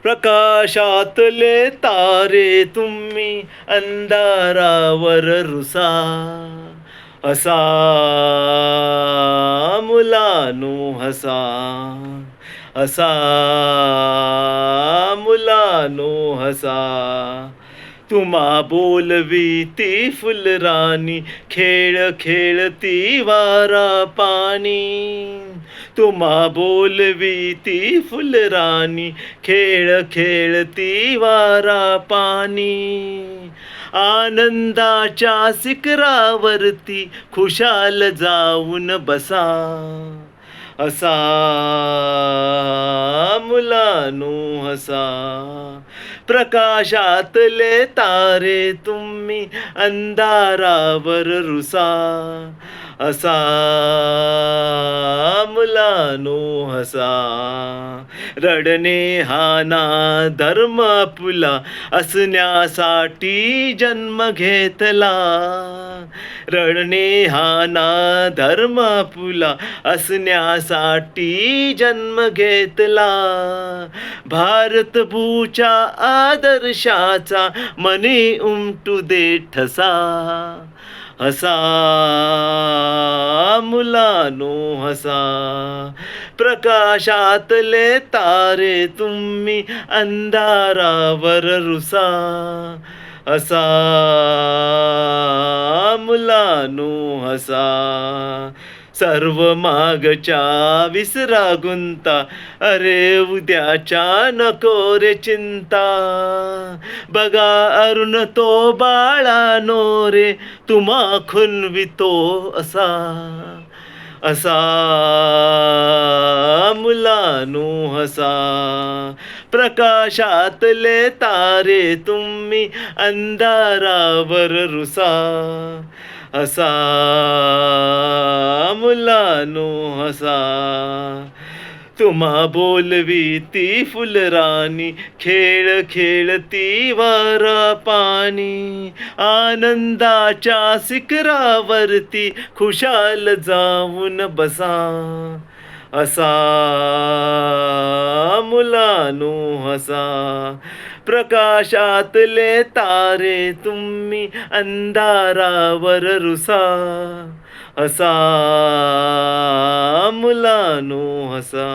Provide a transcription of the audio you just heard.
प्रकाशातले तारे तुम्ही अंधारावर रुसा हसा मुलांनो हसा हसा मुलांनो हसा तुम्हा बोलवी ती फुलराणी खेळ खेळती वारा पाणी तुम्हा बोलवी ती फुलराणी खेळ खेळती वारा पाणी आनंदाच्या शिखरावरती खुशाल जाऊन बसा हसा मुलांनो हसा प्रकाशातले तारे तुम्ही अंधारावर रुसा हसा मुलांनो हसा रडणे हा ना धर्म पुला असण्यासाठी जन्म घेतला रडणे हा ना धर्म पुला असण्यासाठी जन्म घेतला भारतभूच्या आदर्शाचा मनी उमटू दे ठसा हसा मुलांनो हसा प्रकाशातले तारे तुम्ही अंधारावर रुसा हसा मुलांनो हसा सर्व मागच्या विसरा गुंता अरे उद्याच्या नको रे चिंता बघा अरुण तो बाळानो रे तुम्हा खुनवितो असा असा मुलांनो हसा प्रकाशातले तारे तुम्ही अंधारावर रुसा हसा मुलांनो हसा तुम्हा बोलवी ती फुलराणी खेळ खेळती वारा पाणी आनंदाच्या शिखरावरती खुशाल जाऊन बसा हसा मुलांनो हसा प्रकाशातले तारे तुम्ही अंधारावर रुसा हसा मुलांनो हसा